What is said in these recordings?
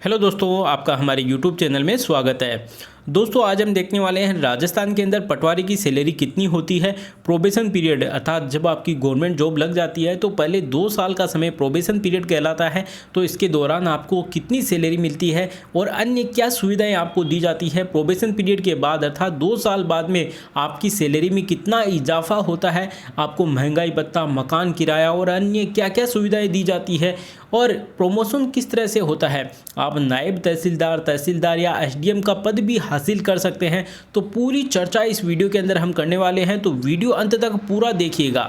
Hello दोस्तों, आपका हमारे YouTube चैनल में स्वागत है। दोस्तों, आज हम देखने वाले हैं राजस्थान के अंदर पटवारी की सैलरी कितनी होती है। प्रोबेशन पीरियड अर्थात जब आपकी गवर्नमेंट जॉब लग जाती है तो पहले 2 साल का समय प्रोबेशन पीरियड कहलाता है। तो इसके दौरान आपको कितनी सैलरी मिलती है और अन्य क्या सुविधाएं आपको दी जाती है। प्रोबेशन पीरियड के बाद अर्थात 2 साल बाद में आपकी सैलरी में कितना इजाफा होता है, आपको महंगाई भत्ता, मकान किराया और अन्य क्या क्या सुविधाएँ दी जाती है और प्रमोशन किस तरह से होता है। आप नायब तहसीलदार या एसडीएम का पद भी हासिल कर सकते हैं। तो पूरी चर्चा इस वीडियो के अंदर हम करने वाले हैं, तो वीडियो अंत तक पूरा देखिएगा।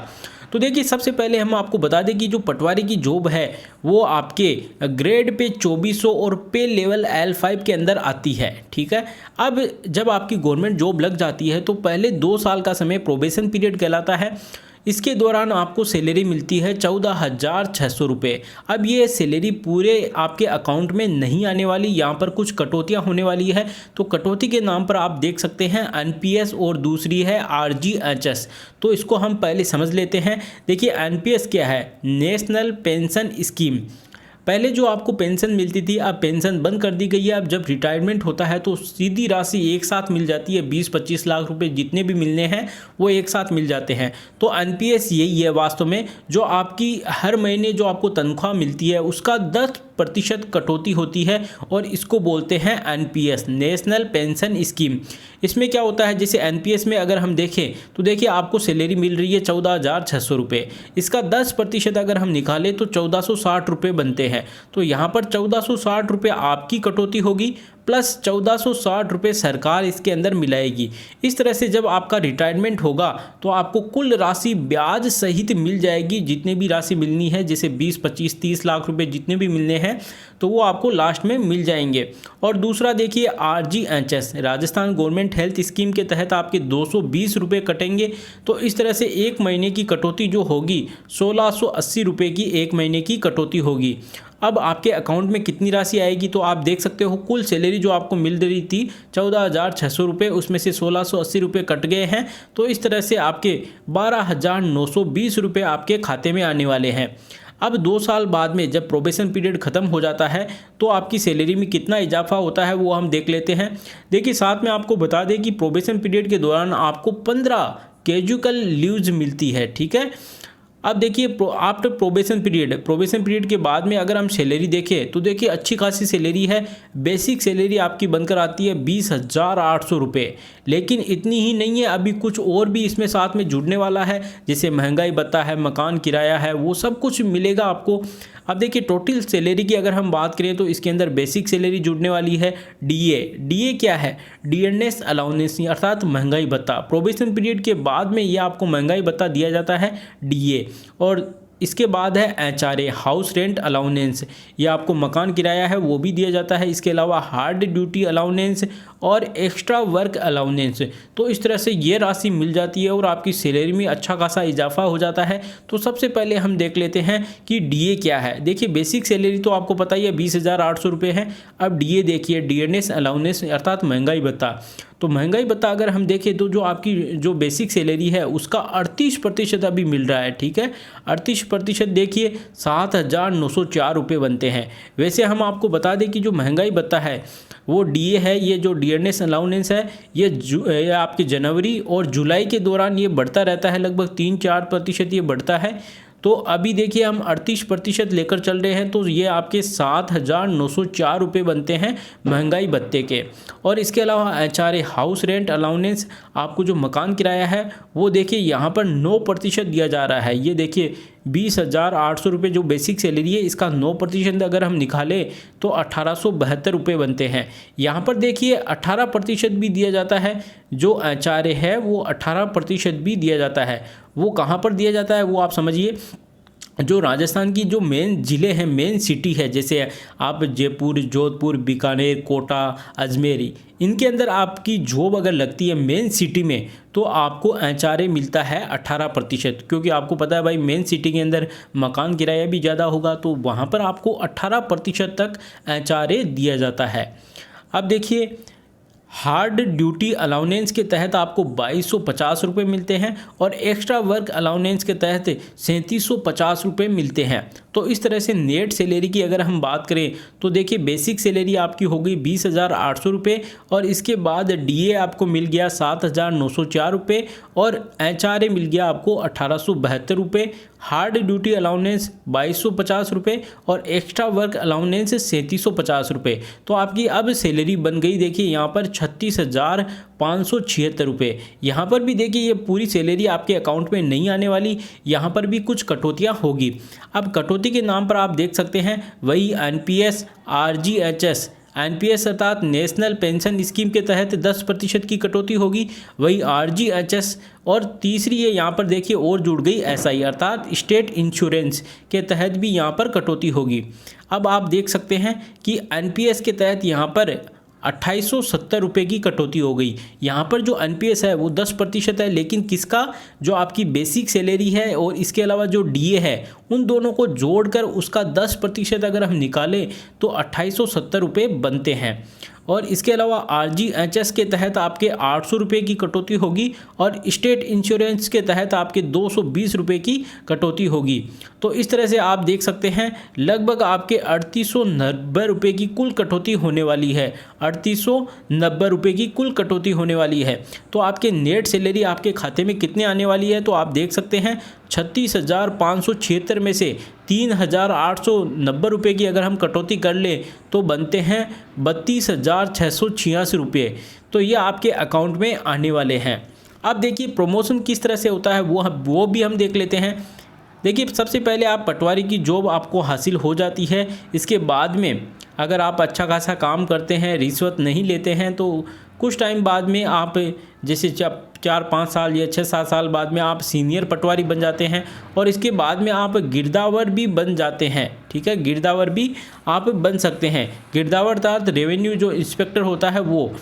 तो देखिए, सबसे पहले हम आपको बता दें कि जो पटवारी की जॉब है वो आपके ग्रेड पे 2400 और पे लेवल L5 के अंदर आती है। ठीक है, अब जब आपकी गवर्नमेंट जॉब लग जाती है तो पहले 2 साल का समय प्रोबेशन पीरियड कहलाता है। इसके दौरान आपको सैलरी मिलती है 14,600 रुपये। अब ये सैलरी पूरे आपके अकाउंट में नहीं आने वाली, यहाँ पर कुछ कटौतियाँ होने वाली है। तो कटौती के नाम पर आप देख सकते हैं एनपीएस और दूसरी है आरजीएचएस। तो इसको हम पहले समझ लेते हैं। देखिए, एनपीएस क्या है? National pension scheme. पहले जो आपको पेंशन मिलती थी, अब पेंशन बंद कर दी गई है। अब जब रिटायरमेंट होता है तो सीधी राशि एक साथ मिल जाती है। 20-25 लाख रुपए जितने भी मिलने हैं वो एक साथ मिल जाते हैं। तो एनपीएस यही है वास्तव में, जो आपकी हर महीने जो आपको तनख्वाह मिलती है उसका 10% कटौती होती है और इसको बोलते हैं एनपीएस, नेशनल पेंशन स्कीम। इसमें क्या होता है, जैसे एनपीएस में अगर हम देखें तो देखिए आपको सैलरी मिल रही है 14,600 रुपये। इसका 10% अगर हम निकालें तो 1,460 रुपये बनते हैं। तो यहाँ पर 1,460 रुपये आपकी कटौती होगी प्लस 1,460 रुपये सरकार इसके अंदर मिलाएगी। इस तरह से जब आपका रिटायरमेंट होगा तो आपको कुल राशि ब्याज सहित मिल जाएगी। जितने भी राशि मिलनी है, जैसे 20, 25, 30 लाख रुपए जितने भी मिलने हैं तो वो आपको लास्ट में मिल जाएंगे। और दूसरा देखिए RGHS, Rajasthan government health scheme के तहत आपके 220 रुपये कटेंगे। तो इस तरह से एक महीने की कटौती जो होगी 1,680 रुपये की एक महीने की कटौती होगी। अब आपके अकाउंट में कितनी राशि आएगी तो आप देख सकते हो, कुल सैलरी जो आपको मिल रही थी 14,600 रुपये, उसमें से 1,680 रुपये कट गए हैं। तो इस तरह से आपके 12,920 रुपये आपके खाते में आने वाले हैं। अब 2 साल बाद में जब प्रोबेशन पीरियड ख़त्म हो जाता है तो आपकी सैलरी में कितना इजाफा होता है वो हम देख लेते हैं। देखिए, साथ में आपको बता दें कि प्रोबेशन पीरियड के दौरान आपको 15 कैजुअल लीव्स मिलती है। ठीक है, अब देखिए आफ्टर प्रोबेशन पीरियड के बाद में अगर हम सैलरी देखें तो देखिए अच्छी खासी सैलरी है। बेसिक सैलरी आपकी बनकर आती है 20,800 रुपये। लेकिन इतनी ही नहीं है, अभी कुछ और भी इसमें साथ में जुड़ने वाला है, जैसे महंगाई भत्ता है, मकान किराया है, वो सब कुछ मिलेगा आपको। अब देखिए टोटल सैलरी की अगर हम बात करें तो इसके अंदर बेसिक सैलरी जुड़ने वाली है। डीए क्या है? डियरनेस अलाउंस अर्थात महंगाई भत्ता। प्रोबेशन पीरियड के बाद में ये आपको महंगाई भत्ता दिया जाता है, डीए। और इसके बाद है एचआरए, हाउस रेंट अलाउंस, ये आपको मकान किराया है वो भी दिया जाता है। इसके अलावा हार्ड ड्यूटी अलाउंस और एक्स्ट्रा वर्क अलाउंस। तो इस तरह से ये राशि मिल जाती है और आपकी सैलरी में अच्छा खासा इजाफा हो जाता है। तो सबसे पहले हम देख लेते हैं कि डीए क्या है। देखिए, बेसिक सैलरी तो आपको पता ही है 20,800 रुपये है। अब डीए देखिए, डियरनेस अलाउंस अर्थात महंगाई भत्ता। तो महंगाई भत्ता अगर हम देखें तो जो आपकी जो बेसिक सैलरी है उसका 38% अभी मिल रहा है। ठीक है, 38% देखिए 7,904 रुपये बनते हैं। वैसे हम आपको बता दें कि जो महंगाई भत्ता है वो डीए है, ये जो डियरनेस अलाउंस है ये आपके जनवरी और जुलाई के दौरान ये बढ़ता रहता है, लगभग 3-4% ये बढ़ता है। तो अभी देखिए हम 38% लेकर चल रहे हैं, तो ये आपके 7,904 रुपये बनते हैं महंगाई भत्ते के। और इसके अलावा एचआरए, हाउस रेंट अलाउंस, आपको जो मकान किराया है वो देखिए यहाँ पर 9% दिया जा रहा है। ये देखिए 20,800 रुपये जो बेसिक सैलरी है इसका 9% अगर हम निकालें तो 1,872 रुपये बनते हैं। यहाँ पर देखिए 18% भी दिया जाता है। जो एचआरए है वो 18% भी दिया जाता है। वो कहाँ पर दिया जाता है वो आप समझिए। जो राजस्थान की जो मेन ज़िले हैं, मेन सिटी है, जैसे आप जयपुर, जोधपुर, बीकानेर, कोटा, अजमेरी, इनके अंदर आपकी जॉब अगर लगती है मेन सिटी में तो आपको एचआरए मिलता है 18%। क्योंकि आपको पता है भाई मेन सिटी के अंदर मकान किराया भी ज़्यादा होगा, तो वहाँ पर आपको 18% तक एचआरए दिया जाता है। अब देखिए हार्ड ड्यूटी अलाउंस के तहत आपको 2,250 रुपये मिलते हैं और एक्स्ट्रा वर्क अलाउंस के तहत 3,750 रुपये मिलते हैं। तो इस तरह से नेट सैलरी की अगर हम बात करें तो देखिए बेसिक सैलरी आपकी हो गई 20,800 रुपये और इसके बाद डीए आपको मिल गया 7,904 रुपये और एचआरए मिल गया आपको 1,872 रुपये, हार्ड ड्यूटी अलाउंस 2,250 रुपये और एक्स्ट्रा वर्क अलाउंस 3,750 रुपये। तो आपकी अब सैलरी बन गई देखिए यहाँ पर 36,576 रुपये। यहाँ पर भी देखिए ये पूरी सैलरी आपके अकाउंट में नहीं आने वाली, यहाँ पर भी कुछ कटौतियाँ होगी। अब कटौती के नाम पर आप देख सकते हैं वही एनपीएस, आरजीएचएस, एनपीएस अर्थात नेशनल पेंशन स्कीम के तहत 10% की कटौती होगी, वही आरजीएचएस और तीसरी है यहाँ पर देखिए और जुड़ गई एसआई अर्थात स्टेट इंश्योरेंस के तहत भी यहाँ पर कटौती होगी। अब आप देख सकते हैं कि एनपीएस के तहत यहाँ पर 2,870 रुपये की कटौती हो गई। यहाँ पर जो एनपीएस है वो 10% है, लेकिन किसका, जो आपकी बेसिक सैलरी है और इसके अलावा जो डीए है उन दोनों को जोड़कर उसका 10% अगर हम निकालें तो 2,870 रुपये बनते हैं। और इसके अलावा आरजीएचएस के तहत आपके 800 रुपये की कटौती होगी और स्टेट इंश्योरेंस के तहत आपके 220 रुपये की कटौती होगी। तो इस तरह से आप देख सकते हैं लगभग आपके 3,890 रुपये की कुल कटौती होने वाली है, 3,890 रुपये की कुल कटौती होने वाली है। तो आपके नेट सैलरी आपके खाते में कितने आने वाली है तो आप देख सकते हैं 36,576 में से 3,890 रुपये की अगर हम कटौती कर लें तो बनते हैं 32,686 रुपये। तो ये आपके अकाउंट में आने वाले हैं। अब देखिए प्रमोशन किस तरह से होता है वो भी हम देख लेते हैं। देखिए सबसे पहले आप पटवारी की जॉब आपको हासिल हो जाती है, इसके बाद में अगर आप अच्छा खासा काम करते हैं, रिश्वत नहीं लेते हैं तो कुछ टाइम बाद में आप जैसे 4-5 साल या 6-7 साल बाद में आप सीनियर पटवारी बन जाते हैं और इसके बाद में आप गिरदावर भी बन जाते हैं। ठीक है, गिरदावर भी आप बन सकते हैं। गिरदावर अर्थात रेवेन्यू जो इंस्पेक्टर होता है वो।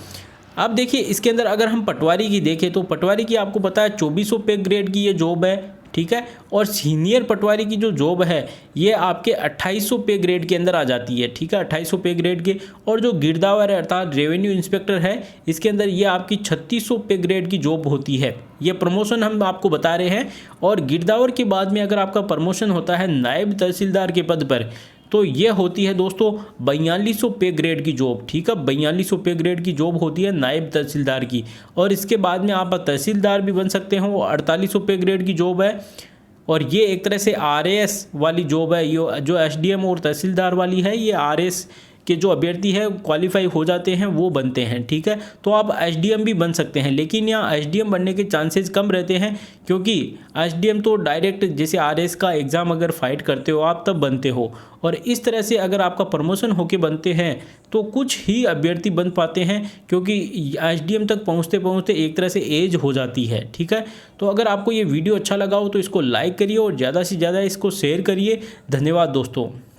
अब देखिए इसके अंदर अगर हम पटवारी की देखें तो पटवारी की आपको पता है 2400 पे ग्रेड की ये जॉब है। ठीक है, और सीनियर पटवारी की जो जॉब है ये आपके 2800 पे ग्रेड के अंदर आ जाती है। ठीक है, 2800 पे ग्रेड के। और जो गिरदावर है अर्थात रेवेन्यू इंस्पेक्टर है इसके अंदर ये आपकी 3600 पे ग्रेड की जॉब होती है। ये प्रमोशन हम आपको बता रहे हैं। और गिरदावर के बाद में अगर आपका प्रमोशन होता है नायब तहसीलदार के पद पर तो ये होती है दोस्तों 4200 पे ग्रेड की जॉब। ठीक है, 4200 पे ग्रेड की जॉब होती है नायब तहसीलदार की। और इसके बाद में आप तहसीलदार भी बन सकते हो, 4800 पे ग्रेड की जॉब है। और ये एक तरह से आरएएस वाली जॉब है। ये जो एसडीएम और तहसीलदार वाली है ये आरएएस के जो अभ्यर्थी है क्वालिफाई हो जाते हैं वो बनते हैं। ठीक है, तो आप एसडीएम भी बन सकते हैं, लेकिन यहाँ एसडीएम बनने के चांसेस कम रहते हैं क्योंकि एसडीएम तो डायरेक्ट जैसे आरएस का एग्ज़ाम अगर फाइट करते हो आप तब बनते हो। और इस तरह से अगर आपका प्रमोशन होके बनते हैं तो कुछ ही अभ्यर्थी बन पाते हैं क्योंकि एसडीएम तक पहुँचते पहुँचते एक तरह से एज हो जाती है। ठीक है, तो अगर आपको ये वीडियो अच्छा लगा हो तो इसको लाइक करिए और ज़्यादा से ज़्यादा इसको शेयर करिए। धन्यवाद दोस्तों।